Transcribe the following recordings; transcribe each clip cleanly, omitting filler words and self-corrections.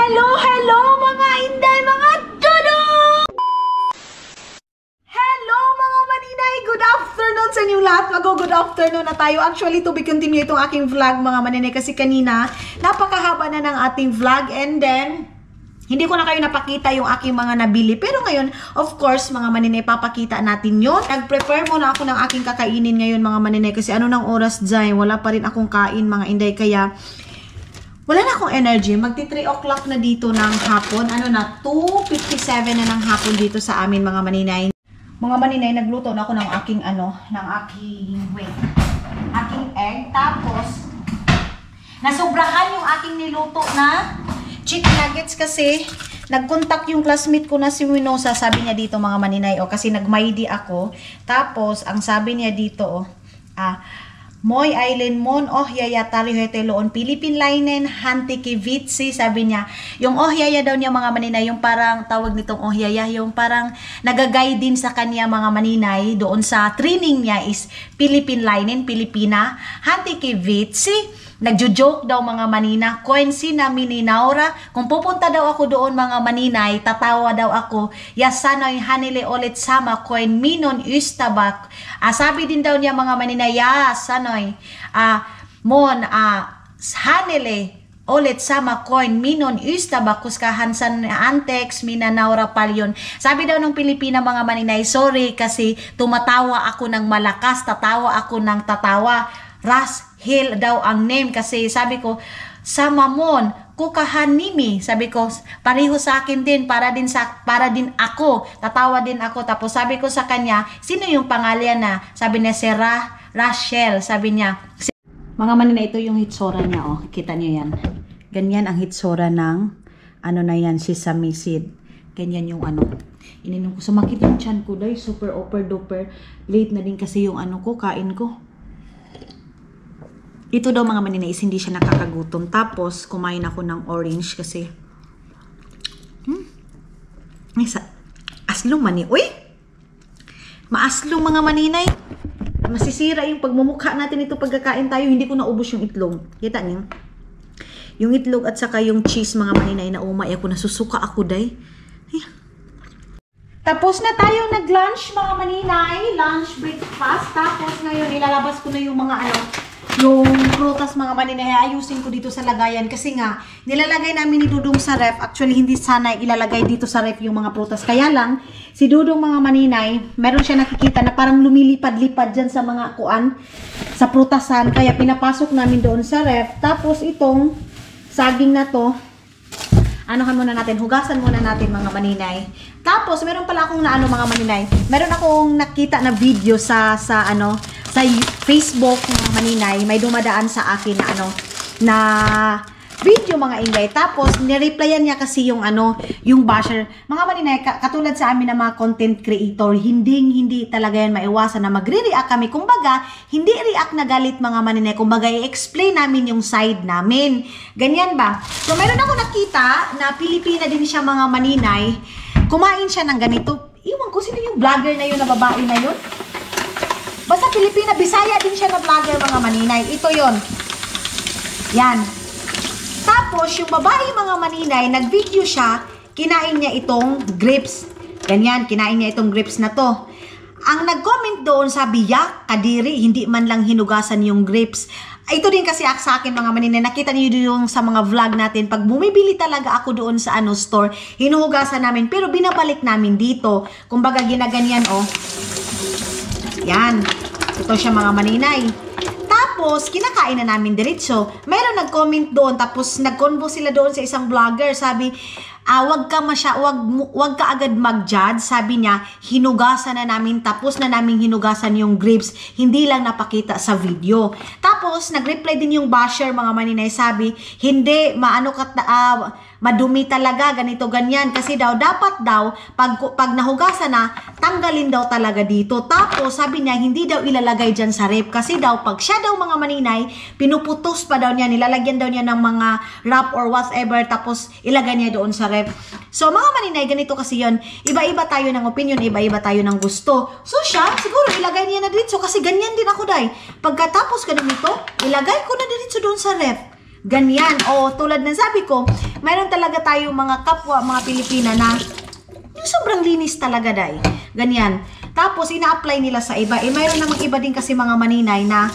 Hello, hello mga inday, mga dudo! Hello mga maninay, good afternoon sa inyo lahat. Good afternoon na tayo. Actually, to be continue itong aking vlog mga maninay kasi kanina napakahaba na ng ating vlog and then hindi ko na kayo napakita yung aking mga nabili. Pero ngayon, of course, mga maninay, papakita natin yun. Nag-prepare muna ako ng aking kakainin ngayon, mga maninay. Kasi ano ng oras dyan, wala pa rin akong kain, mga inday. Kaya, wala na akong energy. Magti 3 o'clock na dito ng hapon. Ano na, 2:57 na ng hapon dito sa amin, mga maninay. Mga maninay, nagluto na ako ng aking, aking egg. Tapos, nasobrahan yung aking niluto na chicken nuggets kasi nag-contact yung classmate ko na si Winosa, sabi niya dito mga maninay, kasi nag-Maydi ako. Tapos, ang sabi niya dito, Moy Island Mon, yaya tariheteloon, Philippine Linen, Hantiki Vitsi, sabi niya. Yung yaya daw niya mga maninay, yung parang tawag nitong yaya, yung parang nagagay din sa kanya mga maninay, doon sa training niya is Philippine Linen, Pilipina, Hantiki Vitsi. Nagjo-joke daw mga manina, Coinsi na mininaura, kung pupunta daw ako doon mga maninay, tatawa daw ako, yasanoy hanile ulit sama coin minon istabak. Sabi din daw niya mga maninay, yasanoy, hanile ulit sama coin minon istabak kuskahansan antex minanaura palyon. Sabi daw ng Pilipina mga maninay, sorry kasi tumatawa ako ng malakas, tatawa ako ng tatawa. Ras Hill daw ang name kasi sabi ko sa mamon kukahanimi, sabi ko pareho sa akin din, para din ako, tatawa din ako. Tapos sabi ko sa kanya, sino yung pangalan na? Sabi niya si Rachel, sabi niya. Mga maninay, ito yung hitsura niya, kita niyo yan, ganyan ang hitsura ng na yan, sesame seed, ganyan yung ininom ko, sumakit yung tiyan ko dahil super duper late na din kasi yung kain ko. Ito daw mga maninay, hindi siya nakakagutom. Tapos, kumain ako ng orange kasi aslong mani. Uy! Maaslong mga maninay. Masisira yung pagmumukha natin ito pagkakain tayo. Hindi ko naubos yung itlog. Kita niyo? Yung itlog at saka yung cheese mga maninay na umay ako. Nasusuka ako day. Tapos na tayong nag-lunch mga maninay. Lunch, breakfast. Tapos ngayon, ilalabas ko na yung mga yung prutas mga maninay, ayusin ko dito sa lagayan kasi nga nilalagay namin ni Dudong sa ref. Actually hindi sana ilalagay dito sa ref yung mga prutas, kaya lang si Dudong mga maninay, meron siya nakikita na parang lumilipad-lipad dyan sa mga sa prutasan, kaya pinapasok namin doon sa ref. Tapos itong saging na to, hugasan muna natin mga maninay. Tapos meron pala akong mga maninay, meron akong nakita na video sa Facebook mga maninay, may dumadaan sa akin na video mga ingay. Tapos nireplyan niya kasi yung yung basher. Mga maninay, katulad sa amin na mga content creator, hindi talaga yan maiwasan na magre-react kami. Kumbaga, hindi react na galit mga maninay. Kumbaga, i-explain namin yung side namin. Ganyan ba? So meron ako nakita na Pilipina din siya mga maninay. Kumain siya ng ganito. Iwan ko, sino yung vlogger na yun, na babae na yun? Basta Pilipina, Bisaya din siya na vlogger mga maninay. Ito yon. Yan. Tapos, yung babae mga maninay, nag-video siya, kinain niya itong grapes. Ganyan, kinain niya itong grapes na to. Ang nag-comment doon, sabi, yak, kadiri, hindi man lang hinugasan yung grapes. Ito din kasi sa akin mga maninay, nakita niyo yung sa mga vlog natin, pag bumibili talaga ako doon sa store, hinuhugasan namin, pero binabalik namin dito. Kumbaga, ginaganyan, Yan. Ito siya mga maninay. Tapos, kinakain na namin diretso. Mayroon nag-comment doon, tapos nag-convo sila doon sa isang vlogger. Sabi, wag ka agad mag-judge. Sabi niya, hinugasan na namin, tapos na namin hinugasan yung grapes. Hindi lang napakita sa video. Tapos, nag-reply din yung basher mga maninay. Sabi, hindi, madumi talaga, ganito, ganyan. Kasi dapat pag nahugasan na, tanggalin daw talaga dito. Tapos, sabi niya, hindi daw ilalagay dyan sa rep. Kasi pag siya daw mga maninay, pinuputos pa daw niya, nilalagyan daw niya ng mga wrap or whatever, tapos ilagay niya doon sa rep. So, mga maninay, ganito kasi yun. Iba-iba tayo ng opinion, iba-iba tayo ng gusto. So, siya, siguro, ilagay niya na dito. Kasi ganyan din ako, day. Pagkatapos ka nito, ilagay ko na dito doon sa rep. Ganyan. O, tulad ng sabi ko, mayroon talaga tayo mga kapwa, mga Pilipina na yung sobrang linis talaga, day. Ganyan. Tapos, ina-apply nila sa iba. Eh, mayroon namang iba din kasi mga maninay na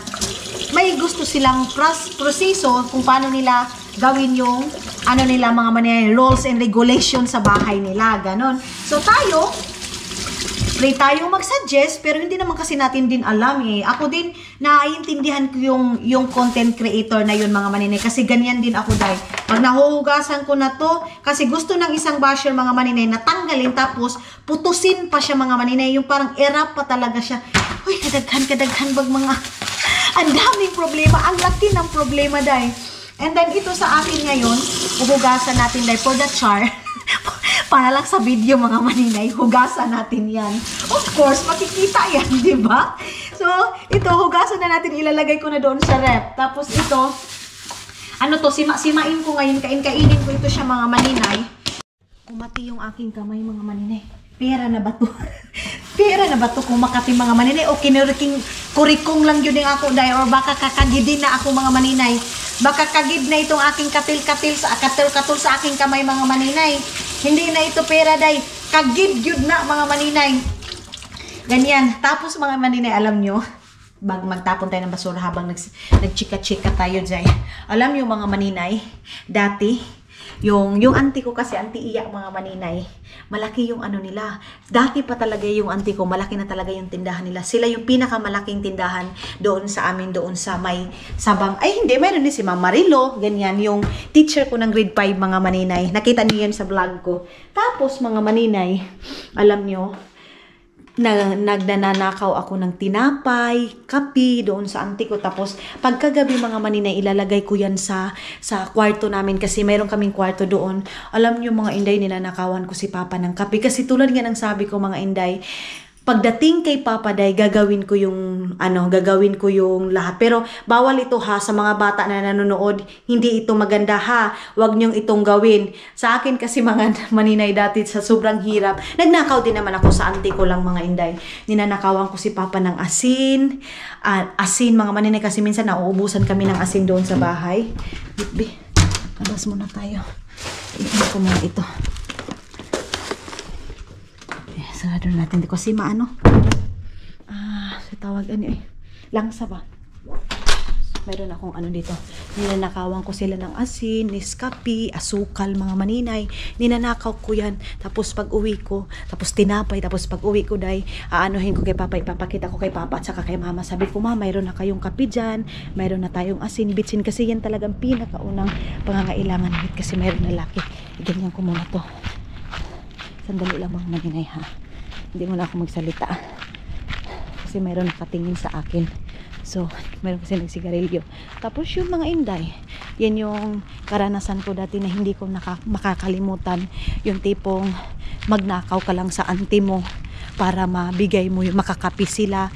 may gusto silang proseso kung paano nila gawin yung ano nila mga maninay, rules and regulations sa bahay nila. Ganon. So, tayo, free tayong mag-suggest, pero hindi naman kasi natin din alam eh. Ako din, naiintindihan ko yung content creator na yun mga maninay. Kasi ganyan din ako dahil. Pag nahuhugasan ko na to, kasi gusto ng isang basher mga maninay na tanggalin, tapos putusin pa siya mga maninay. Yung parang erap pa talaga siya. Uy, kadaghan bag mga... Ang daming problema. Ang laki ng problema dahil. And then, ito sa akin ngayon, huhugasan natin dahil for the char. Para lang sa video mga maninay, hugasan natin yan. Of course, makikita yan, di ba? So, ito, hugasan na natin, ilalagay ko na doon sa rep. Tapos ito, ano to, simain ko ngayon, kainin ko ito siya mga maninay. Kumati yung aking kamay mga maninay. Pera na ba to? Pera na ba to kung makati mga maninay? O kurikong lang yun yung ako dahil, or baka kakagidin na ako mga maninay. Baka kagid na itong aking katil-katil sa aking kamay mga maninay. Hindi na ito pera day. Kagid yun na mga maninay. Ganyan. Tapos mga maninay, alam nyo, magtapon tayo ng basura habang nagchika-chika tayo dyan. Alam nyo mga maninay, dati, yung auntie ko kasi, auntie Iya mga maninay, malaki yung ano nila. Dati pa talaga yung auntie ko, malaki na talaga yung tindahan nila. Sila yung pinakamalaking tindahan doon sa amin, doon sa may sabang. Ay hindi, mayroon din si Ma'am Marilo, ganyan, yung teacher ko ng grade 5 mga maninay. Nakita niyo yan sa vlog ko. Tapos mga maninay, alam nyo, nagnanakaw ako ng tinapay, kape doon sa auntie ko. Tapos pagkagabi mga maninay, ilalagay ko yan sa kwarto namin kasi mayroon kaming kwarto doon. Alam nyo mga inday, ninanakawan ko si Papa ng kape kasi tulad nga ng sabi ko mga inday, pagdating kay Papa Day, gagawin ko yung lahat. Pero bawal ito ha, sa mga bata na nanonood, hindi ito maganda ha. Huwag niyong itong gawin. Sa akin kasi mga maninay dati sa sobrang hirap, nagnakaw din naman ako sa auntie ko lang mga inday. Ninanakawan ko si Papa ng asin. Asin mga maninay kasi minsan nauubusan kami ng asin doon sa bahay. Bitbi, labas muna tayo. Iinom ko muna ito. Sarado natin. Di ko kasi maano. Sa tawag ano eh. Langsa ba? Meron akong ano dito. Ninanakawan ko sila ng asin, Nescafe, asukal, mga maninay. Ninanakaw ko yan. Tapos pag uwi ko, tapos tinapay, tapos pag uwi ko dahil aanuhin ko kay Papa, ipapakita ko kay Papa at saka kay Mama. Sabi ko, Ma, mayroon na kayong kape dyan, mayroon na tayong asin, bitsin kasi yan talagang pinakaunang pangangailangan kasi mayroon na laki. Ganyan ko muna to. Sandali lang mga maninay ha. Hindi mo na ako magsalita kasi mayroon nakatingin sa akin. So, mayroon kasi nagsigarilyo. Tapos yung mga inday, yan yung karanasan ko dati na hindi ko makakalimutan. Yung tipong magnakaw ka lang sa auntie mo para mabigay mo yung makakapi sila.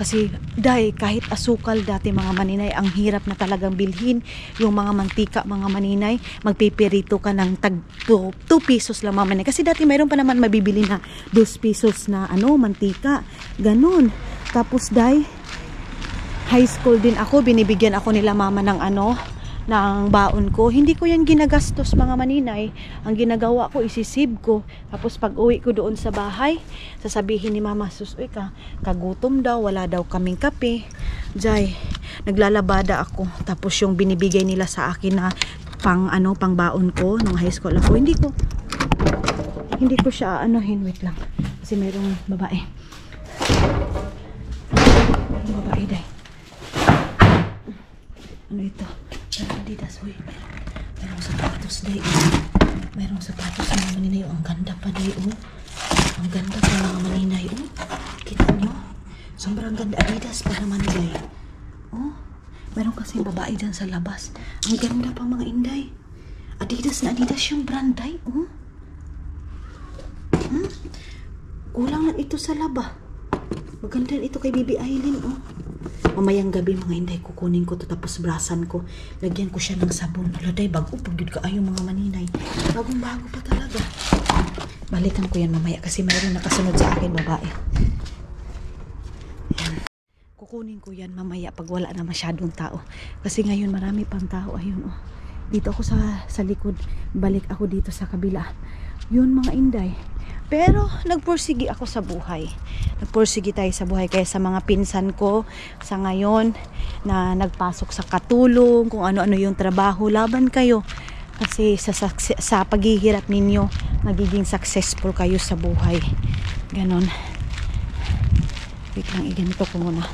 Kasi dahil kahit asukal dati mga maninay, ang hirap na talagang bilhin. Yung mga mantika mga maninay, magpipirito ka ng tag 2 pesos lang mga maninay. Kasi dati mayroon pa naman mabibili na 2 pesos na mantika. Ganun. Tapos dahil high school din ako, binibigyan ako nila mama ng ng baon ko. Hindi ko yan ginagastos mga maninay. Ang ginagawa ko, isisave ko. Tapos pag uwi ko doon sa bahay, sasabihin ni Mama, sus, uy ka, kagutom daw, wala daw kaming kape. Jay, naglalabada ako. Tapos yung binibigay nila sa akin na pang baon ko nung high school ako, hindi ko siya wait lang. Kasi mayroong babae. Babae day. Ano ito? Adidas, uy. Mayroong sapatos day. Mayroong sapatos mga maninay. Ang ganda pa day, Ang ganda pa mga maninay, Kita nyo? Sobrang ganda. Adidas pa naman day. Mayroong kasi babae dyan sa labas. Ang ganda pa mga inday. Adidas na Adidas yung brand day, Kulang lang ito sa laba. Maganda ito kay Bibi Aileen, Mamayang gabi mga inday, kukunin ko to tapos brasan ko. Lagyan ko siya ng sabon. Aladay, bago pagod ka ayaw mga maninay. Bagong-bago pa talaga. Balikan ko yan mamaya kasi mayroon nakasunod sa akin babae. Yan. Kukunin ko yan mamaya pag wala na masyadong tao. Kasi ngayon marami pang tao. Ayun, Dito ako sa likod. Balik ako dito sa kabila. Yun mga inday. Pero nagpursigi ako sa buhay. Nagpursigi tayo sa buhay. Kaya sa mga pinsan ko sa ngayon na nagpasok sa katulong, kung ano-ano yung trabaho, laban kayo. Kasi sa paghihirap ninyo, magiging successful kayo sa buhay. Ganon. Wait lang, iganito ko muna.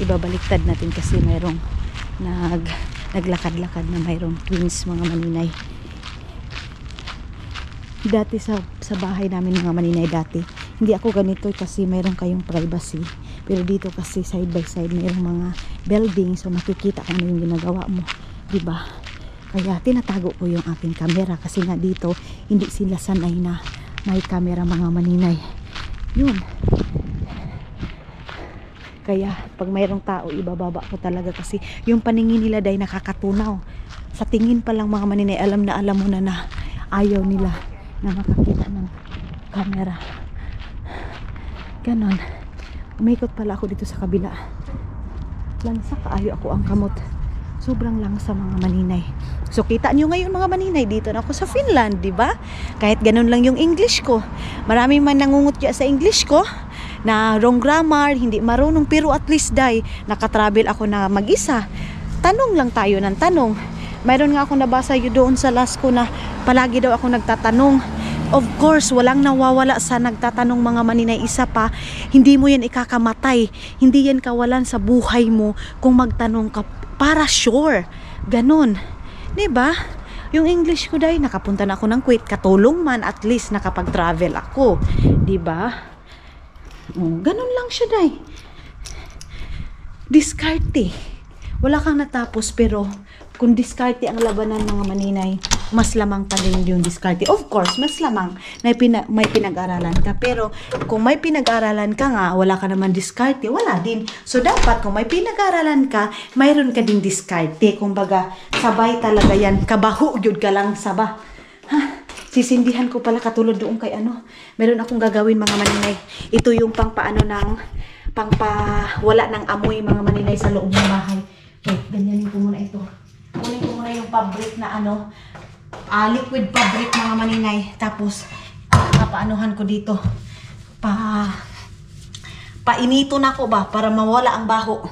Ibabaliktad natin kasi mayroong naglakad-lakad na mayroong twins mga maninay. Dati sa bahay namin mga maninay dati, hindi ako ganito kasi mayroong kayong privacy. Pero dito kasi side by side mayroong mga building, so makikita kung ano yung ginagawa mo, diba? Kaya tinatago ko yung aking camera kasi nga dito hindi sila sanay na may camera mga maninay. Yun. Kaya pag mayroong tao ibababa ko talaga kasi yung paningin nila dahil nakakatunaw. Sa tingin pa lang mga maninay, alam mo na ayaw nila na makakita ng camera. Ganon. Umikot pala ako dito sa kabila. Lansa kaayo ako ang kamot. Sobrang langsa mga maninay. So kita nyo ngayon mga maninay, dito na ako sa Finland, di ba? Kahit ganun lang yung English ko. Marami man nangungutya sa English ko na wrong grammar, hindi marunong, pero at least nakatravel ako na mag-isa. Tanong lang tayo ng tanong. Mayroon nga akong nabasa yun doon sa last ko na palagi daw ako nagtatanong. Of course, walang nawawala sa nagtatanong mga maninay. Isa pa, hindi mo yan ikakamatay. Hindi yan kawalan sa buhay mo kung magtanong ka para sure. Ganon. Diba? Yung English ko dahil nakapunta na ako ng Kuwait, katulong man at least nakapag-travel ako. Diba? Ganun lang siya dahil. Diskarte. Wala kang natapos pero kung diskarte ang labanan mga maninay, mas lamang pa rin yung diskarte. Of course, mas lamang na may pinag-aralan ka. Pero kung may pinag-aralan ka nga, wala ka naman diskarte, wala din. So dapat kung may pinag-aralan ka, mayroon ka din diskarte. Kumbaga, sabay talaga yan. Kabaho, yun ka lang saba. Ha? Sisindihan ko pala katulad doon kay meron akong gagawin mga maninay. Ito yung pangpawala ng amoy mga maninay sa loob ng bahay. Okay, ganyanin ko muna ito. Kunin ko muna yung fabric na liquid fabric mga maninay. Tapos papaanuhan ko dito. Painito na ko ba para mawala ang baho.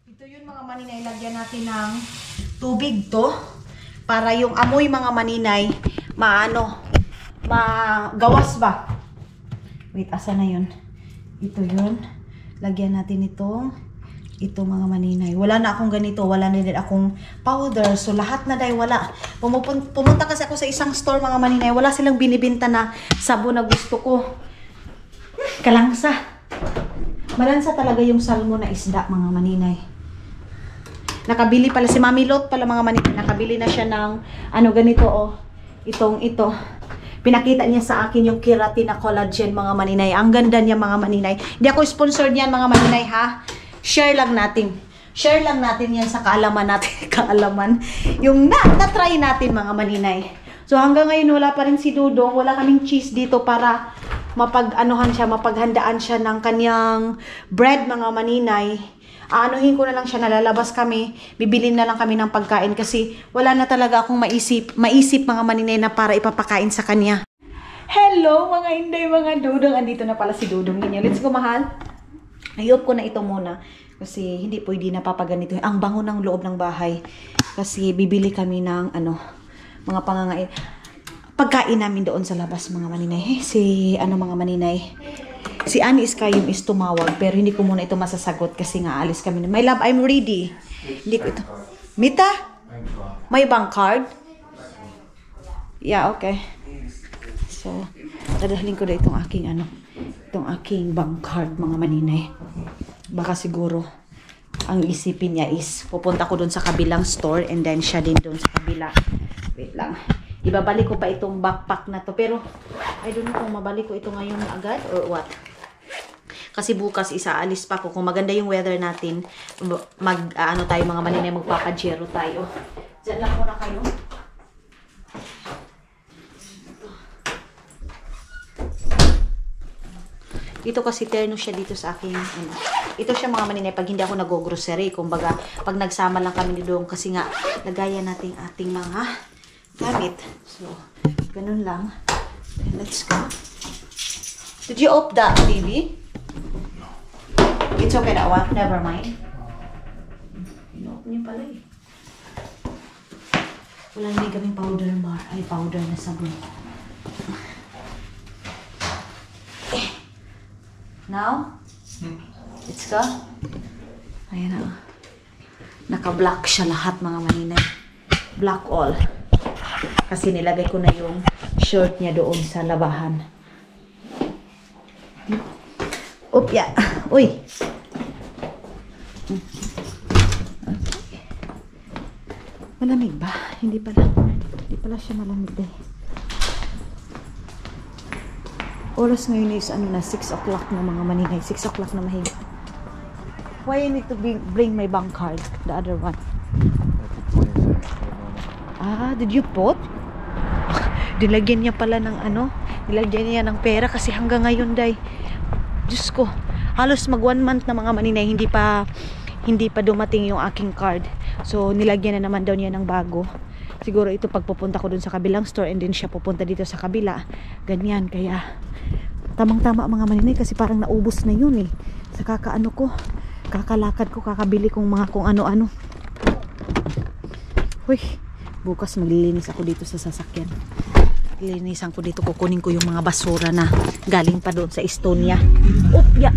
Ito yun mga maninay, lagyan natin ng tubig to para yung amoy mga maninay magawas ba? Wait, asa na yun? Ito yun. Lagyan natin ito mga maninay. Wala na akong ganito. Wala na din akong powder. So, lahat na dahil wala. Pumunta kasi ako sa isang store mga maninay. Wala silang binibinta na sabon na gusto ko. Kalangsa. Malansa talaga yung salmon na isda mga maninay. Nakabili pala si Mami Lot pala mga maninay. Nakabili na siya ng ganito ito. Pinakita niya sa akin yung keratin na collagen mga maninay. Ang ganda niya mga maninay. Hindi ako sponsored niyan mga maninay ha. Share lang natin yan sa kaalaman natin. Kaalaman. Yung na-try natin mga maninay. So hanggang ngayon wala pa rin si Dudong. Wala kaming cheese dito para mapaghandaan siya ng kanyang bread mga maninay. Aanuhin ko na lang siya, nalalabas kami, bibilin na lang kami ng pagkain kasi wala na talaga akong maisip mga maninay na para ipapakain sa kanya. Hello mga inday, mga Dudong. Andito na pala si Dudong ninyo. Let's go mahal. Ayop ko na ito muna kasi hindi pwede na papaganito. Ang bango ng loob ng bahay kasi bibili kami ng mga pagkain namin doon sa labas mga maninay. Mga maninay. Si Annie Iskayum is tumawag pero hindi ko muna ito masasagot kasi nga alis kami. My love, I'm ready. Hindi ko ito. Mita? May bank card? Yeah, okay. So, dadahalin ko na itong aking bank card mga maninay. Baka siguro ang isipin niya is pupunta ko doon sa kabilang store and then siya din doon sa kabila. Wait lang. Ibabalik ko pa itong backpack na to pero I don't know kung mabalik ko ito ngayon agad or what. Kasi bukas isaalis pa ko. Kung maganda yung weather natin, tayo mga maninay, magpapajero tayo. Diyan lang muna kayo. Dito kasi terno siya dito sa akin. Ano. Ito siya mga maninay pag hindi ako nag-grocery. Kumbaga, pag nagsama lang kami doon kasi nga, lagayan natin ating mga gamit. So, ganun lang. Let's go. Did you off the TV? No. It's okay that one. Never mind. Ino-off niyo pala eh. Wala hindi kaming powder bar. Ay, powder na sabon. Now, let's go. Ayan na. Naka-black siya lahat mga maninay. Black all. Kasi nilagay ko na yung shirt niya doon sa labahan. Upya. Uy. Malamig ba? Hindi pala siya malamig eh. Oras ngayon is ano na 6 o'clock na mga maninay. 6 o'clock na mahigit. Why you need to bring my bank card? The other one. Ah, did you put? Dilagyan niya pala ng ano? Nilagyan niya ng pera kasi hanggang ngayon day. Diyos ko. Halos mag 1 month na mga maninay. Hindi pa dumating yung aking card. So nilagyan na naman daw niya ng bago. Siguro ito pagpupunta ko dun sa kabilang store and then siya pupunta dito sa kabila. Ganyan, kaya tamang-tama mga maninay kasi parang naubos na yun eh. Sa kakaano ko, kakalakad ko, kakabili kong mga kung ano-ano. Uy, bukas maglilinis ako dito sa sasakyan. Linisan ko dito, kukunin ko yung mga basura na galing pa doon sa Estonia. Upya!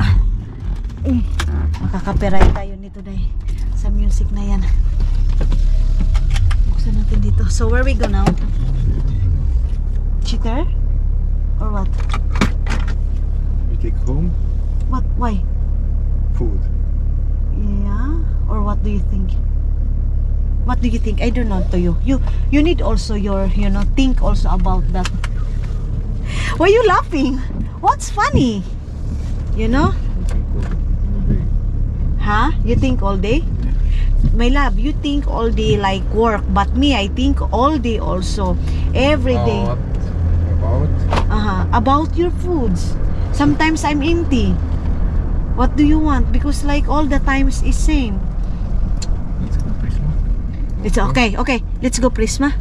Makakaperay tayo nito dahil sa music na yan. Buksan natin dito. So where we go now? Cheater? Or what? We take home. What? Why? Food. Yeah? Or what do you think? What do you think? I don't know to you. You need also your, think also about that. Why are you laughing? What's funny? You know? Huh? You think all day? My love, you think all day like work, but me, I think all day also. Every day. About? About your foods. Sometimes I'm empty. What do you want? Because like all the times is same. Let's go Prisma. It's okay. Okay, let's go Prisma.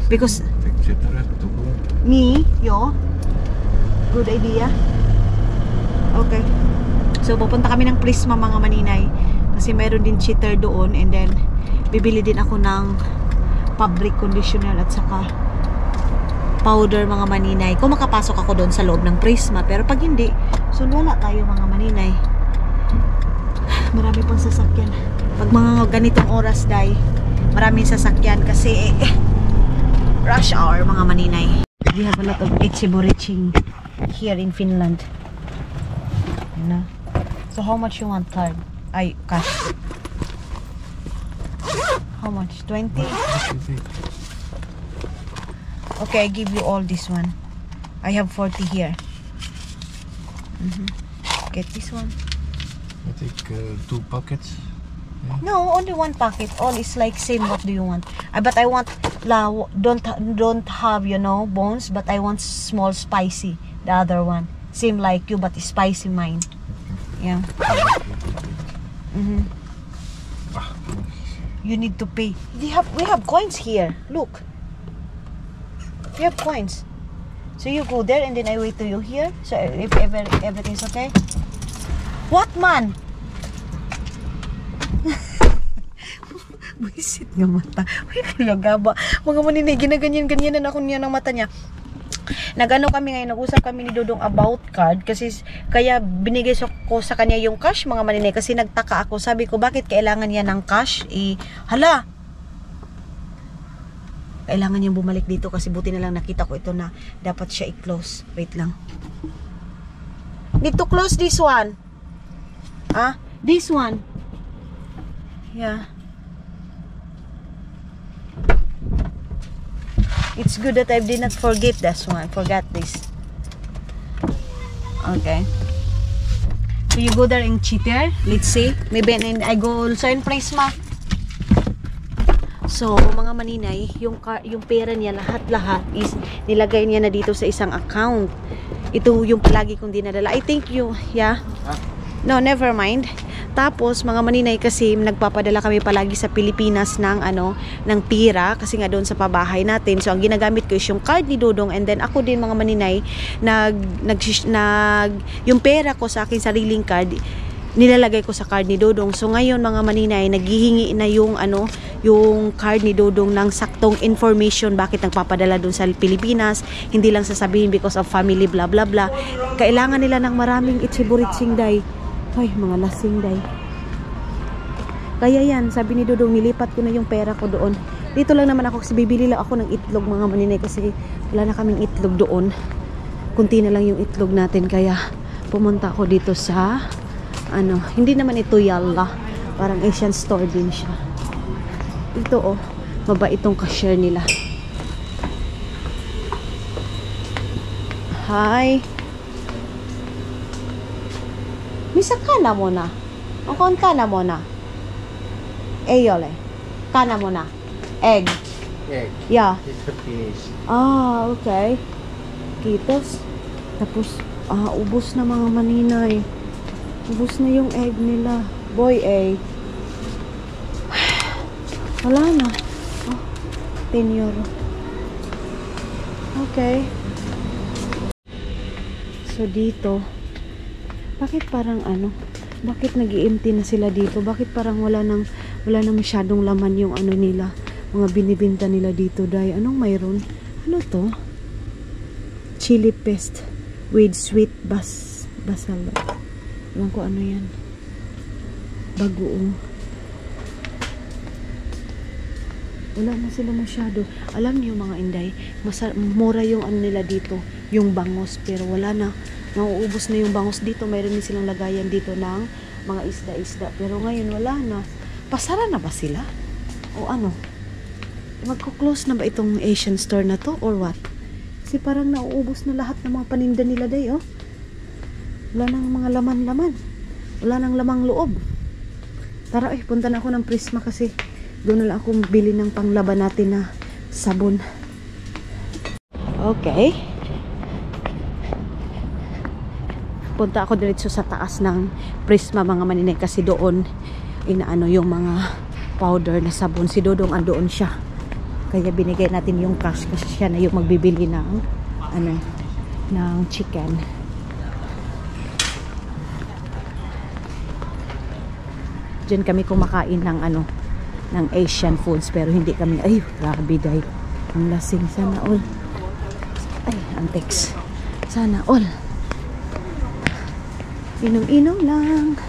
Because Take Cheetah to go. me, good idea. Okay. So pupunta kami ng Prisma mga maninay. Kasi mayroon din cheater doon. And then bibili din ako ng fabric conditioner at saka powder mga maninay. Kung makapasok ako doon sa loob ng Prisma. Pero pag hindi, so wala tayo mga maninay. Marami pang sasakyan. Pag mga ganitong oras day, maraming sasakyan kasi rush hour mga maninay. We have a lot of Etsy-boriching here in Finland. You know? So how much you want card? Ay, cash. How much? 20? Okay, I give you all this one. I have 40 here. Get this one. I take 2 packets. Yeah. No, only 1 packet. All is like same. What do you want? But I want don't have bones. But I want small spicy. The other one same like you, but spicy mine. Yeah. You need to pay. We have coins here. Look. We have coins. So you go there and then I wait to you here. So if everything's okay. What man? Buisit nga mata. Uy, talaga ba? Mga maninay, ginaganyan-ganyanan ako niya ng mata niya. Nag-ano kami ngayon, nag-usap kami ni Dodong about card kasi kaya binigay ko sa kanya yung cash mga maninay kasi nagtaka ako. Sabi ko, bakit kailangan niya ng cash? Hala! Kailangan niyang bumalik dito kasi buti na lang nakita ko ito na dapat siya i-close. Wait lang. Need to close this one. This one. Yeah. It's good that I did not forget this one. Forgot this. Okay. So you go there in Cheater. Let's see. Maybe I go also in Prisma. So mga maninay, yung pera niya lahat-lahat is nilagay niya na dito sa isang account. Ito yung palagi kong dinadala. I think you, yeah. No, never mind. Tapos mga maninay kasi nagpapadala kami palagi sa Pilipinas ng ng pira kasi nga doon sa pabahay natin. So ang ginagamit ko is yung card ni Dodong, and then ako din mga maninay yung pera ko sa aking sariling card nilalagay ko sa card ni Dodong. So ngayon mga maninay, naghihingi na yung yung card ni Dodong ng saktong information bakit nagpapadala doon sa Pilipinas. Hindi lang sasabihin because of family blah blah blah. Kailangan nila ng maraming itsiburitsing day. Ay, mga lasing day. Kaya yan, sabi ni Dodong, nilipat ko na yung pera ko doon. Dito lang naman ako kasi bibili lang ako ng itlog mga maninay kasi wala na kaming itlog doon. Kunti na lang yung itlog natin kaya pumunta ako dito sa hindi naman ito Yalla. Parang Asian store din siya. Ito mabait itong cashier nila. Hi. Misa kana mo na. Ang kana mo na. Yole. Kana mo na. Egg. Egg. Yeah. It's finished. Okay. Kitos. Tapos, ubos na mga maninay. Ubos na yung egg nila. Boy egg. Wala na. 10 euro. Okay. So, dito, bakit parang bakit nag-i-empty na sila dito? Bakit parang wala na masyadong laman yung nila, mga binibenta nila dito, day? Anong mayroon? Ano to? Chili paste with sweet basil. Ewan ko ano yan. Bagoong. Wala na sila masyado. Alam niyo mga inday, mura yung nila dito, yung bangos, pero wala na. Nauubos na yung bangos dito. Mayroon din silang lagayan dito ng mga isda-isda. Pero ngayon wala na. Pasara na ba sila? O magko-close na ba itong Asian store na to or what? Kasi parang nauubos na lahat ng mga paninda nila day, Wala nang mga laman-laman. Wala nang lamang loob. Tara, punta na ako ng Prisma kasi doon na lang akong bili ng panglaban natin na sabon. Okay. Punta ako diretso sa taas ng Prisma mga maninay kasi doon yung mga powder na sabon. Si Dodong andoon siya. Kaya binigay natin yung cash kasi siya na yung magbibili ng ng chicken. Diyan kami kumakain ng ng Asian foods pero hindi kami grabe day. Ang lasing sana all. Ay, antics. Sana all. Inom-inom lang.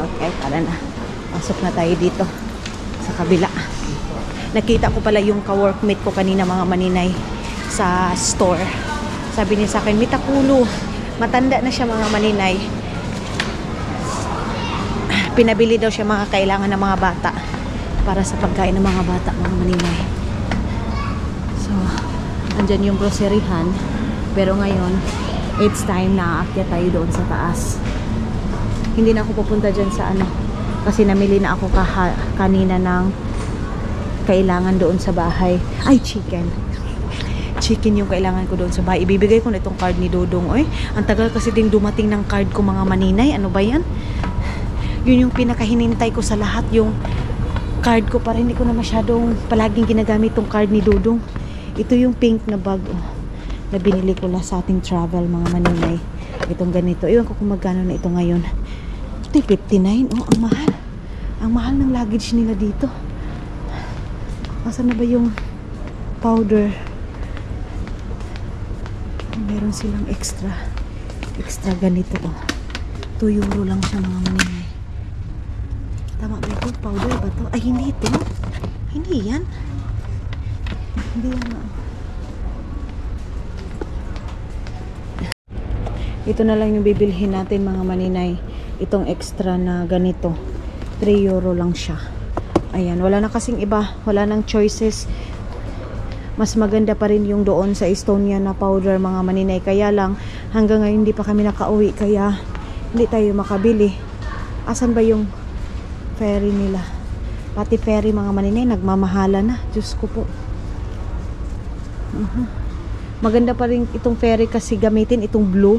Okay, tara na. Pasok na tayo dito sa kabila. Nakita ko pala yung ka-workmate ko kanina mga maninay sa store. Sabi niya sa akin, Mitakulo. Matanda na siya mga maninay. Pinabili daw siya mga kailangan ng mga bata para sa pagkain ng mga bata mga maninay. So, andyan yung groceryhan, pero ngayon it's time na aakyat tayo doon sa taas. Hindi na ako pupunta dyan sa kasi namili na ako kanina ng kailangan doon sa bahay. Ay, chicken yung kailangan ko doon sa bahay. Ibibigay ko na itong card ni Dodong. Ang tagal kasi ding dumating ng card ko mga maninay. Ano ba yan? Yun yung pinakahinintay ko sa lahat, yung card ko, para hindi ko na masyadong palaging ginagamit itong card ni Dodong. Ito yung pink na bag na binili ko lang sa ating travel mga maninay. Itong ganito. Iwan ko kung magkano na ito ngayon. Ito 59. Ang mahal. Ang mahal ng luggage nila dito. Asan na ba yung powder? Meron silang extra ganito. 2 euro lang siya mga maninay. Tama ba ito? Powder ba ito? Ay, hindi ito. Hindi yan. Hindi yan. Ito na lang yung bibilhin natin mga maninay. Itong extra na ganito. 3 euro lang siya. Ayan. Wala na kasing iba. Wala nang choices. Mas maganda pa rin yung doon sa Estonia na powder mga maninay. Kaya lang hanggang ngayon hindi pa kami nakauwi. Kaya hindi tayo makabili. Asan ba yung ferry nila? Pati ferry mga maninay, nagmamahala na. Diyos ko po. Maganda pa rin itong ferry kasi gamitin itong blue.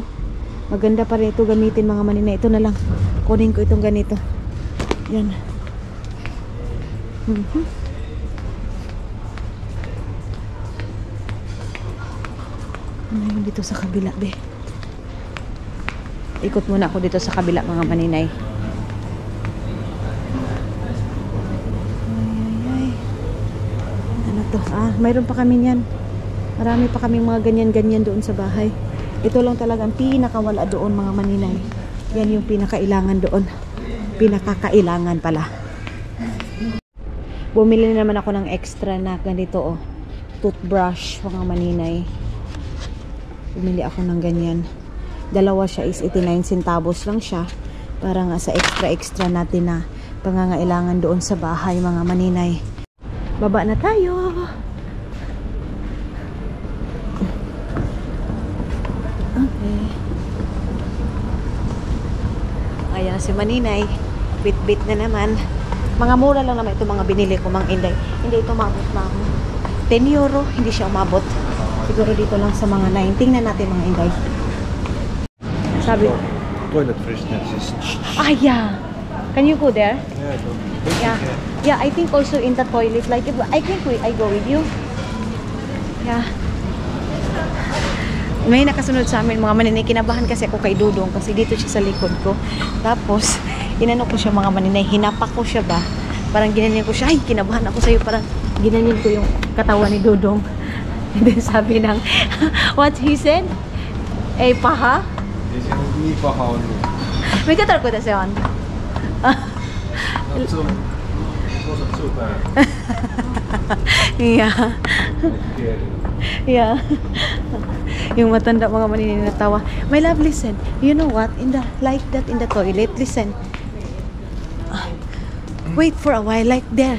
Maganda pa rin ito gamitin mga maninay. Ito na lang. Kunin ko itong ganito. Yan. Ano yun dito sa kabila, be? Ikot muna ako dito sa kabila mga maninay. Mayroon pa kami niyan. Marami pa kaming mga ganyan-ganyan doon sa bahay. Ito lang talagang pinakawala doon mga maninay. Yan yung pinakailangan doon. Pinakakailangan pala. Bumili naman ako ng extra na ganito toothbrush mga maninay. Bumili ako ng ganyan. Dalawa siya is 89 centavos lang siya. Para nga sa extra natin na pangangailangan doon sa bahay mga maninay. Baba na tayo. Okay. Ayan si Maninay. Bit-bit na naman. Mga mura lang naman ito mga binili ko mga Inday. Hindi ito umabot na 10 euro. Hindi siya umabot. Siguro dito lang sa mga 9. Tingnan natin mga Inday. Sabi. Toilet freshness is. Yeah. Can you go there? Yeah. Yeah, I think also in the toilet. Like, I think I go with you. Yeah. May nakasunod sa amin mga maninay. Kinabahan kasi ako kay Dudong kasi dito siya sa likod ko. Tapos, inano ko siya mga maninay. Hinapak ko siya ba? Parang ginanyan ko siya. Ay, kinabahan ako sa'yo. Parang ginanyan ko yung katawan ni Dudong. And then sabi ng, what he said? Eh, paha? Hindi paha on me. May katar ko na siya. Not so. It wasn't so bad. Yeah. Yeah. Yung matanda mga maninay natawa. My love, listen. You know what? Like that in the toilet. Listen. Wait for a while. Like there.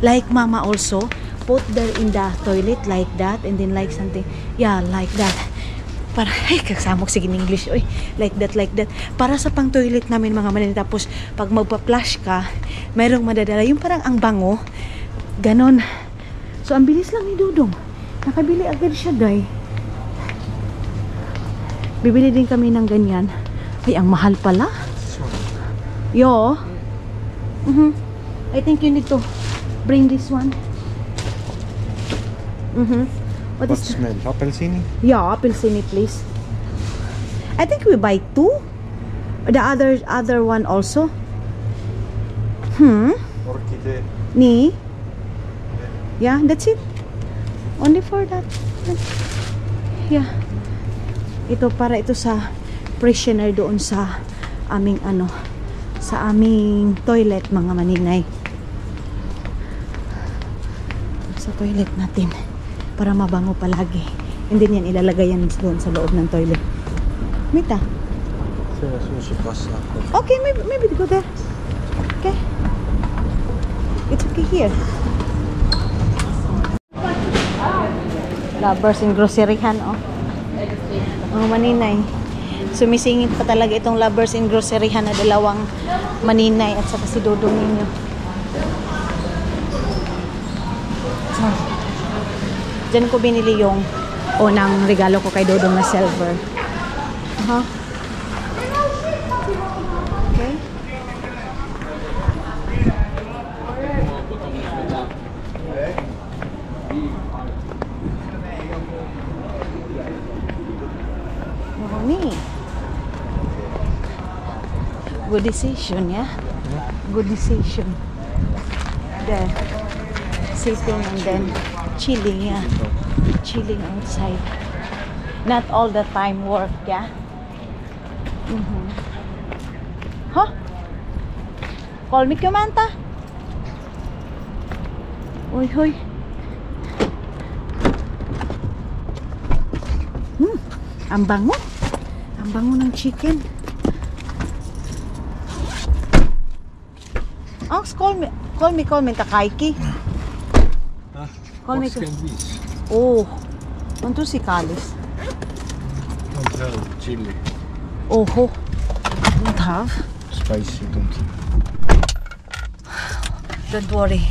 Like mama also. Put there in the toilet like that. And then like something. Yeah, like that. Para, ay, kasamok sige in English. Oy, like that, like that. Para sa pang toilet namin mga maninay. Tapos, pag magpa-flush ka, mayroong madadala. Yung parang ang bango. Ganon. So, ang bilis lang ni Dudong. Nakabili agad siya, day. Bibili din kami ng ganyan. Ay, ang mahal pala. Yo. I think you need to bring this one. What is smell? Appelsini? Yeah, appelsini, please. I think we buy 2. The other one also. Orchidea. Ni? Yeah, that's it. Only for that. Yeah. Ito para ito sa freshener doon sa aming sa aming toilet mga maninay. Sa toilet natin para mabango palagi. And then yan ilalagay yan doon sa loob ng toilet. Mita. Okay, maybe go there. Okay. It's okay here. Lovers in groceryhan, mga maninay. Sumisingit pa talaga itong lovers in groceryhan na dalawang maninay at saka si Dudong ninyo. So, dyan ko binili yung unang regalo ko kay Dudong na silver. Okay. Good decision, yeah? Good decision. There. Sitting and then chilling, yeah? Chilling outside. Not all the time work, yeah? Huh? Call me Kumanta. Uy, huy. Ang bango. Ang bango ng chicken. Angs, call me Takaiki. Call me. Oh, unto si Kalis. Don't have chili. Oho, don't have. Spicy, don't. Don't worry.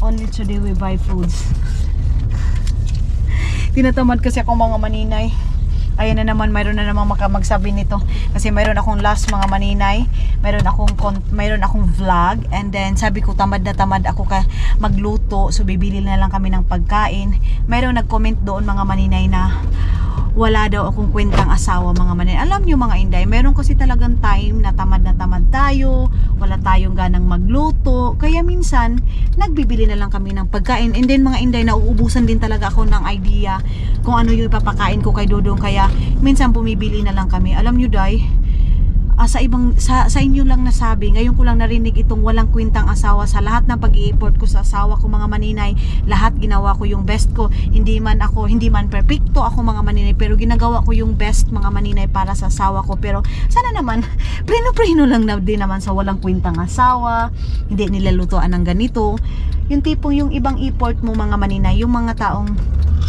Only today we buy foods. Tinatamad kasi ako mga maninay. Ayan na naman, mayroon na namang magsabi nito. Kasi mayroon akong last mga maninay. Mayroon akong vlog. And then sabi ko tamad na tamad ako magluto. So bibili na lang kami ng pagkain. Mayroon nag-comment doon mga maninay na wala daw akong kwentang asawa mga maninay. Alam nyo mga inday, meron kasi talagang time na tamad tayo. Wala tayong ganang magluto. Kaya minsan, nagbibili na lang kami ng pagkain. And then mga inday, nauubusan din talaga ako ng idea kung ano yung ipapakain ko kay Dodong. Kaya minsan bumibili na lang kami. Alam nyo day, sa inyo lang nasabi, ngayon ko lang narinig itong walang kwentang asawa. Sa lahat ng pag-i-effort ko sa asawa ko mga maninay, lahat ginawa ko yung best ko. Hindi man perfecto ako mga maninay, pero ginagawa ko yung best mga maninay para sa asawa ko. Pero sana naman preno lang na din naman sa walang kwentang asawa, hindi nila lutuan ng ganito. Yung tipong yung ibang effort mo mga maninay, yung mga taong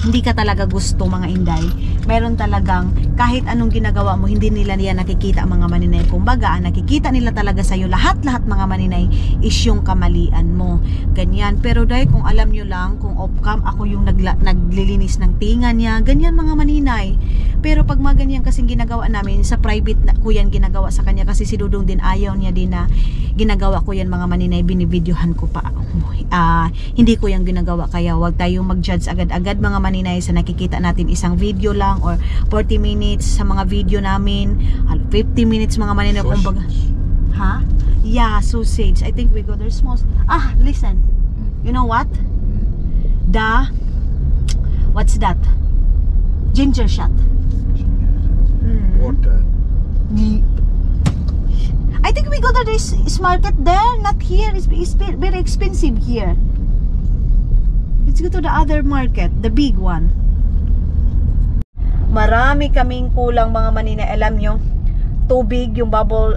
hindi ka talaga gusto mga inday, meron talagang kahit anong ginagawa mo, hindi nila nakikita mga maninay. Kumbaga, nakikita nila talaga sa'yo lahat mga maninay is yung kamalian mo. Ganyan. Pero dahil kung alam nyo lang, kung off-cam, ako yung naglilinis ng tinga niya. Ganyan mga maninay. Pero pag mga ganyan kasing ginagawa namin, sa private ko yan ginagawa sa kanya. Kasi si Dudong din ayaw niya din na ginagawa ko yan mga maninay. Binibidyohan ko pa. Hindi ko yan ginagawa. Kaya wag tayong mag-judge agad-agad mga maninay sa nakikita natin isang video lang or 40 minutes sa mga video namin, 50 minutes mga maninay. Kumbaga, ha? Yeah, sausage. I think we go there small. Listen. You know what? What's that? Ginger shot. Water. I think we go to this market there, not here. It's very expensive here. Let's go to the other market, the big one. Marami kaming kulang mga maninay. Alam nyo, tubig, yung bubble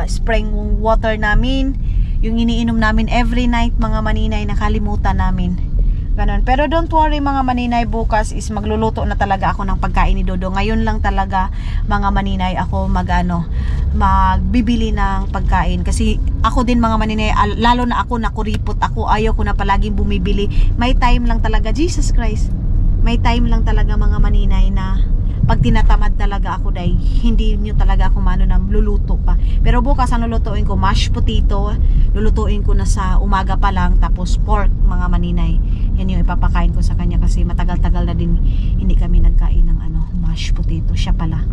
spring water namin, yung iniinom namin every night mga maninay, nakalimutan namin. Ganon. Pero don't worry mga maninay, bukas is magluluto na talaga ako ng pagkain ni Dodo. Ngayon lang talaga mga maninay ako magbibili ng pagkain. Kasi ako din mga maninay, lalo na ako nakuripot ako, ayaw ko na palaging bumibili. May time lang talaga, Jesus Christ. May time lang talaga mga maninay na pag tinatamad talaga ako dahil hindi nyo talaga ako luluto pa. Pero bukas ang lulutuin ko, mashed potato. Lulutuin ko na sa umaga pa lang. Tapos pork mga maninay. Yan yung ipapakain ko sa kanya kasi matagal-tagal na din hindi kami nagkain ng mashed potato. Siya pala.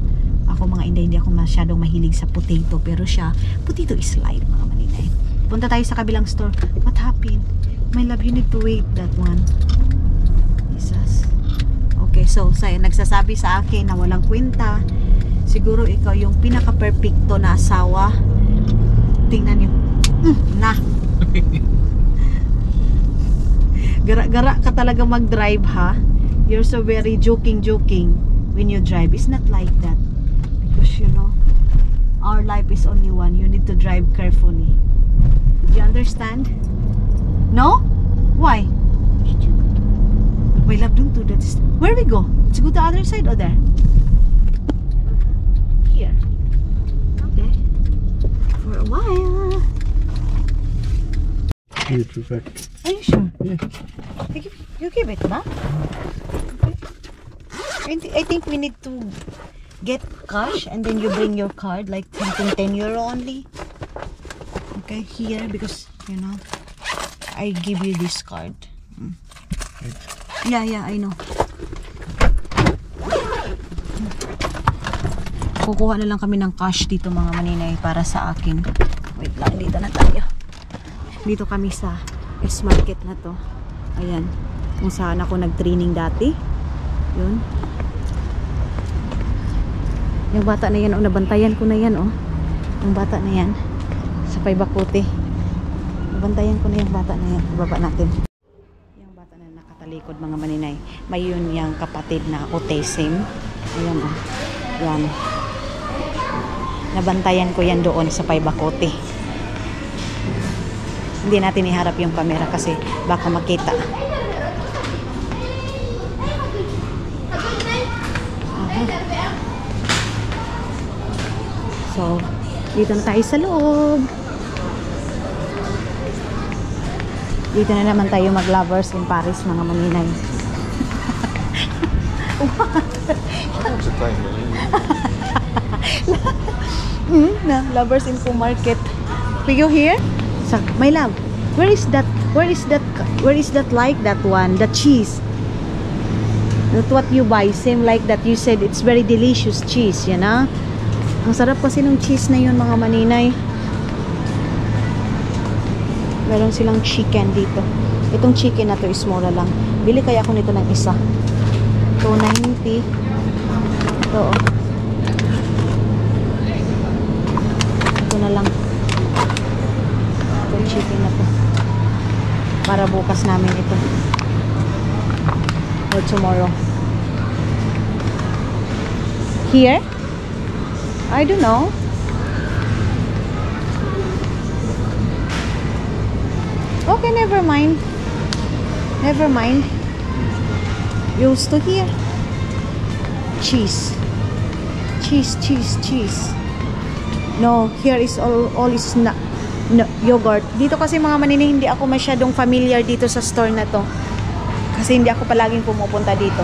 Ako mga hindi ako masyadong mahilig sa potato. Pero siya, potato is light mga maninay. Punta tayo sa kabilang store. What happened? My love, you need to wait that one. Jesus. Okay, so nagsasabi sa akin na walang kwenta. Siguro ikaw yung pinaka-perfecto na asawa. Tingnan nyo. Na. Gara-gara ka talaga mag-drive ha. You're so very joking when you drive. It's not like that. Because you know, our life is only one. You need to drive carefully. Did you understand? No? Why? My love, don't do that. Where we go? Let's go to the other side or there? Here. Okay. For a while. Here, two pack. Are you sure? Yeah. You give it, ba? Okay. I think we need to get cash and then you bring your card, like something 10 euro only. Okay, here because you know I give you this card. Yeah, I know. Kukuha na lang kami ng cash dito mga maninay para sa akin. Wait lang, dito na tayo. Dito kami sa S-Market na to. Ayan, kung saan ako nag-training dati. Yun. Yung bata na yan, nabantayan ko na yan, yung bata na yan sa Paybacote. Nabantayan ko na yung bata na yan. Ibaba natin. Yung bata na nakatalikod mga maninay. May yun yung kapatid na autism. Ayan, yan. Nabantayan ko yan doon sa Paybacote. Hindi natin iharap yung camera kasi baka makita. So, dito na tayo sa loob. Dito na naman tayo mag-lovers in Paris, mga maninay. What's the time? Na lovers in Poo Market. Do you hear? So, my love, where is that like that one? The cheese. That's what you buy. Same like that you said, it's very delicious cheese, you know? Ang sarap kasi ng cheese na yun, mga maninay. Meron silang chicken dito. Itong chicken na to is mura lang. Bili kaya ako nito ng isa. 290. Ito, oh. Ito na lang. Itong chicken na to. Para bukas namin ito. Or tomorrow. Here? I don't know. Okay, never mind. Never mind. Used to here. Cheese. Cheese. No, here is all is no, yogurt. Dito kasi mga maninay, hindi ako masyadong familiar dito sa store na to. Kasi hindi ako palaging pumupunta dito.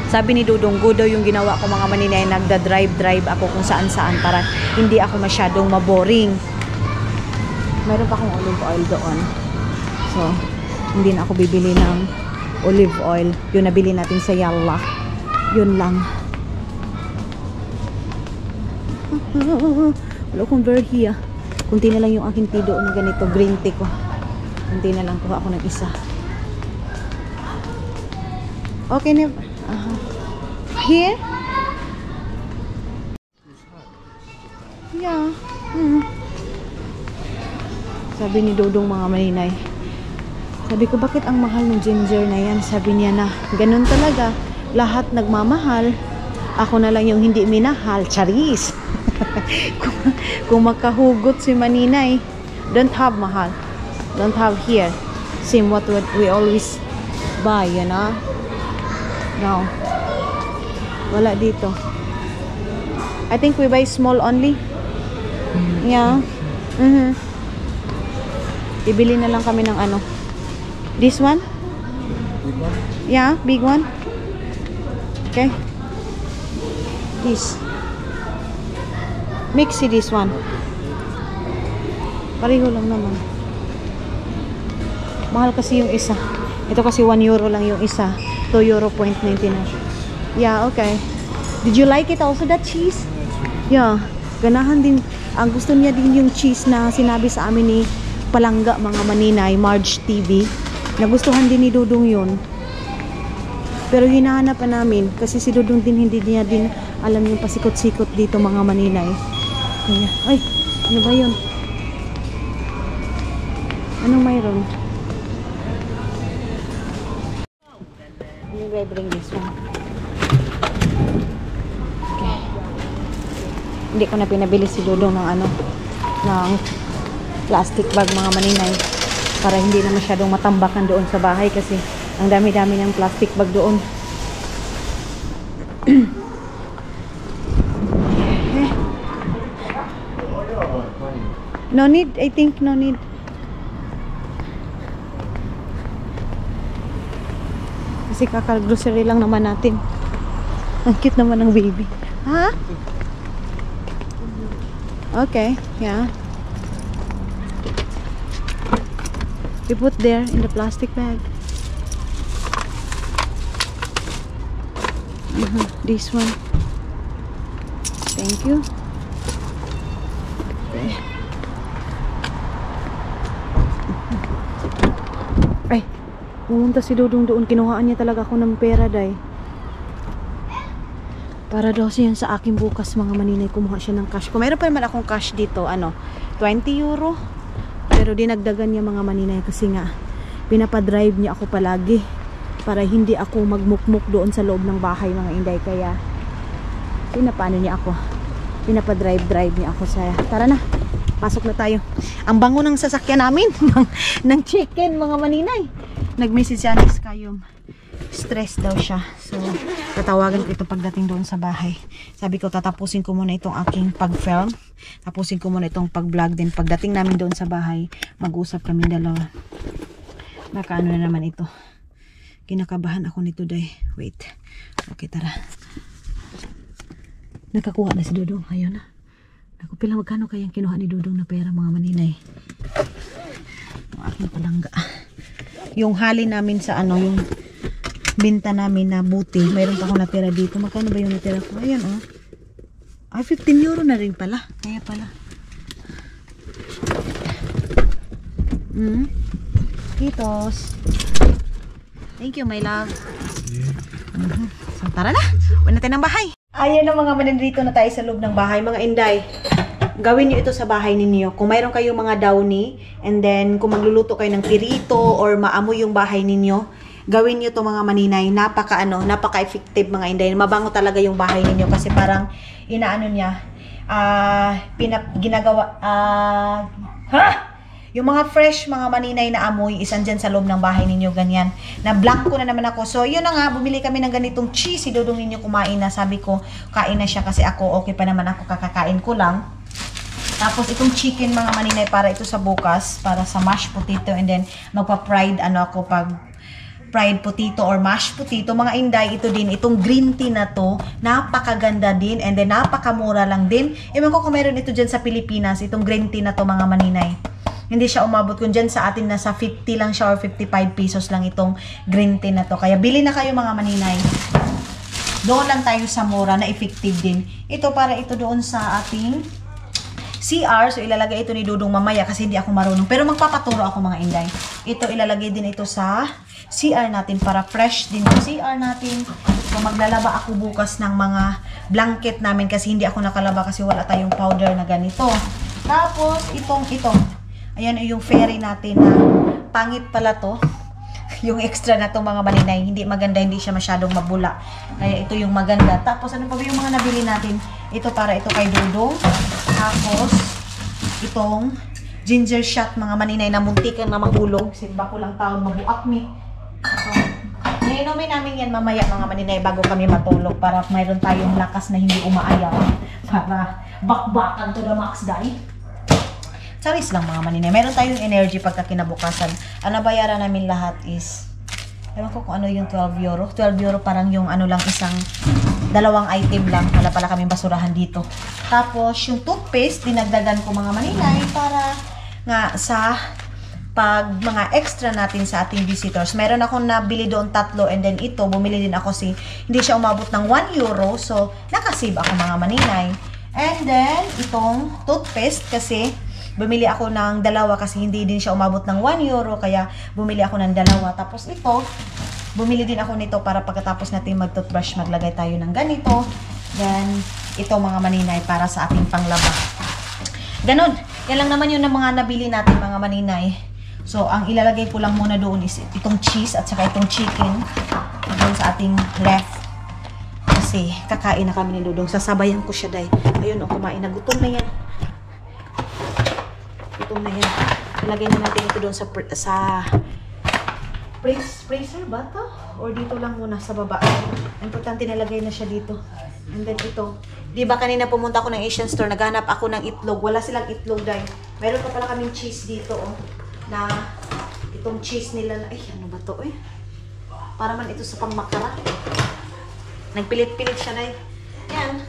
Sabi ni Dudong, good daw yung ginawa ko, mga maninay. Nagda-drive ako kung saan-saan para hindi ako masyadong maboring. Meron pa akong olive oil doon. So, hindi na ako bibili ng olive oil. Yun nabili natin sa Yalla. Yun lang. Wala akong verhi ah. Kunti na lang yung aking tea doon na ganito. Green tea ko. Kunti na lang. Kuha ako ng isa. Okay na. Here? Yeah. Sabi ni Dodong, mga maninay. Sabi ko, bakit ang mahal ng ginger na yan? Sabi niya na, ganun talaga. Lahat nagmamahal. Ako na lang yung hindi minahal. Charis. kung makahugot si maninay, don't have mahal. Don't have here. Same what we always buy, you know? No. Wala dito. I think we buy small only. Yeah. Ibili na lang kami ng ano. This one? Big one? Yeah, big one. Okay. This. Mixy this one. Pareho lang naman. Mahal kasi yung isa. Ito kasi 1 euro lang yung isa. 2 euro point 99. Yeah, okay. Did you like it also, that cheese? Yeah. Ganahan din. Ang gusto niya din yung cheese na sinabi sa amin ni Palangga, mga maninay, Marge TV. Nagustuhan din ni Dudong yun. Pero hinahanap pa namin kasi si Dudong din hindi niya din alam yung pasikot-sikot dito, mga maninay. Kaya, ay, ano ba yun? Anong mayroon? Yung bring this one. Okay. Hindi ko na pinabili si Dudong ng ano, ng plastic bag, mga maninay, para hindi na masyadong matambakan doon sa bahay kasi ang dami-dami ng plastic bag doon. No need, I think no need. Kasi kaka-grocery lang naman natin. Ang cute naman ng baby. Ha? Okay, yeah. You put there in the plastic bag. This one. Thank you. Okay. Ay, pumunta si Dudong doon. Kinuhaan niya talaga ako ng pera, day. Para daw siya sa akin bukas, mga maninay. Kumuha siya ng cash. Kung meron pa naman akong cash dito, ano, 20 euro. Pero dinagdagan niya, mga maninay, kasi nga pinapadrive niya ako palagi para hindi ako magmukmuk doon sa loob ng bahay, mga inday. Kaya pinapano niya ako, pinapadrive niya ako. Sa tara na, pasok na tayo. Ang bango ng sasakyan namin ng chicken, mga maninay. Nag-message siya ni Skyum, stress daw siya. So tatawagan ko ito pagdating doon sa bahay. Sabi ko, tatapusin ko muna itong aking pag-film, tapusin ko muna itong pag-vlog, din pagdating namin doon sa bahay mag-usap kami dalawa. Baka ano na naman ito. Kinakabahan ako nito, day. Wait. Okay, tara. Nakakuha na si Dudong. Ayun na. Naku, pila magkano kayang kinuha ni Dudong na pera, mga maninay? Ang aking palangga. Yung hali namin sa ano, yung binta namin na buti. Mayroon pa ako natira dito. Magkano ba yung natira ko? Ayan, oh. Ay, 15 euro na rin pala. Kaya pala. Kitos. Thank you, my love. So, tara na. Uwi natin ang bahay. Ayan na mga manindrito na tayo sa loob ng bahay. Mga inday, gawin nyo ito sa bahay ninyo. Kung mayroon kayong mga downy, and then kung magluluto kayo ng pirito or maamoy yung bahay ninyo, gawin nyo to mga maninay. Napaka-effective mga inday. Mabango talaga yung bahay ninyo kasi parang inaano niya, ginagawa, yung mga fresh mga maninay na amoy isan dyan sa loob ng bahay ninyo, ganyan. Na blanco na naman ako. So, yun na nga, bumili kami ng ganitong cheese. Si Dudong ninyo kumain na. Sabi ko, kain na siya kasi ako, okay pa naman ako, kakakain ko lang. Tapos, itong chicken mga maninay para ito sa bukas, para sa mashed potato. And then, magpa-fried, ako, pag fried potato or mashed potato. Mga inday, ito din, itong green tea na to, napakaganda din. And then, napakamura lang din. Ewan ko kung meron ito dyan sa Pilipinas, itong green tea na to mga maninay. Hindi siya umabot kung dyan sa atin nasa 50 lang siya or 55 pesos lang itong green tea na to. Kaya bili na kayo mga maninay. Doon lang tayo sa mura na effective din. Ito para ito doon sa ating CR. So ilalagay ito ni Dudong mamaya kasi hindi ako marunong. Pero magpapaturo ako mga inday. Ito ilalagay din ito sa CR natin para fresh din yung CR natin. So maglalaba ako bukas ng mga blanket namin kasi hindi ako nakalaba kasi wala tayong powder na ganito. Tapos ito. Ayan yung fairy natin na pangit pala to. Yung extra na to mga maninay. Hindi maganda, hindi siya masyadong mabula. Kaya ito yung maganda. Tapos ano pa ba yung mga nabili natin? Ito para ito kay Dudong. Tapos itong ginger shot mga maninay na muntikan na mahulog. Simba ko lang taon mabuak mi. So, iinumin namin yan mamaya mga maninay bago kami matulog para mayroon tayong lakas na hindi umaayaw. Para bakbakan to the max dahil. Charis lang mga maninay. Meron tayong energy pagka kinabukasan. Ang nabayaran namin lahat is, ewan ko kung ano yung 12 euro. 12 euro parang yung ano lang dalawang item lang. Wala pala kaming basurahan dito. Tapos yung toothpaste, dinagdagan ko mga maninay para nga sa pag mga extra natin sa ating visitors. Meron akong nabili doon 3 and then ito, bumili din ako hindi siya umabot ng 1 euro. So, nakasave ako mga maninay. And then, itong toothpaste kasi bumili ako ng 2 kasi hindi din siya umabot ng 1 euro. Kaya bumili ako ng 2. Tapos ito, bumili din ako nito para pagkatapos natin mag-toothbrush, maglagay tayo ng ganito. Then, ito mga maninay para sa ating panglaba. Ganon. Yan lang naman yun ng mga nabili natin mga maninay. So, ang ilalagay ko lang muna doon is itong cheese at saka itong chicken. Doon sa ating left. Kasi kakain na kami ni Dudong. Sasabayan ko siya, day. Ayun, kumain na. Gutom na yan. Gutom na yan. Ilagay na natin ito doon sa freezer ba ito? Or dito lang muna sa baba. Importante nalagay na siya dito. And then ito. Di ba kanina pumunta ako ng Asian store, naghanap ako ng itlog. Wala silang itlog, day. Meron pa pala kaming cheese dito, oh. Na itong cheese nila na, ay, ano ba to, eh? Para man ito sa pangmakara. Nagpilit-pilit siya, day. Yan.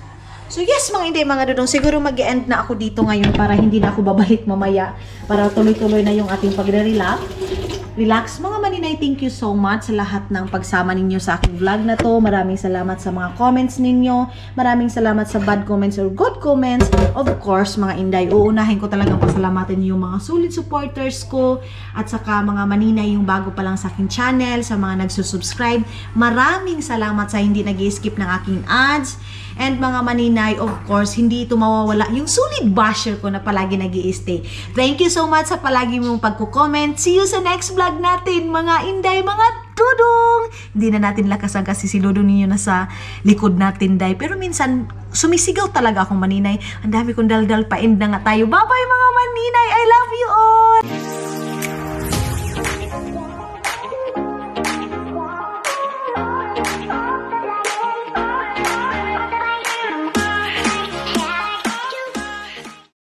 So yes, mga Dudong, siguro mag-end na ako dito ngayon para hindi na ako babalik mamaya. Para tuloy-tuloy na yung ating pagre-relax. Mga maninay, thank you so much sa lahat ng pagsama ninyo sa aking vlog na to. Maraming salamat sa mga comments ninyo. Maraming salamat sa bad comments or good comments. Of course, mga inday, uunahin ko talagang pasalamatan yung mga solid supporters ko. At saka mga maninay, yung bago pa lang sa aking channel, sa mga nagsusubscribe. Maraming salamat sa hindi nag-i-skip ng aking ads. And mga maninay, of course, hindi ito mawawala yung solid basher ko na palagi nag-i-stay. Thank you so much sa palagi mong pagko-comment. See you sa next vlog natin, mga inday, mga Dudong. Hindi na natin lakasan kasi si Dudong ninyo nasa likod natin, day. Pero minsan, sumisigaw talaga akong maninay. Ang dami kong daldal, pa-end na nga tayo. Bye-bye mga maninay. I love you all!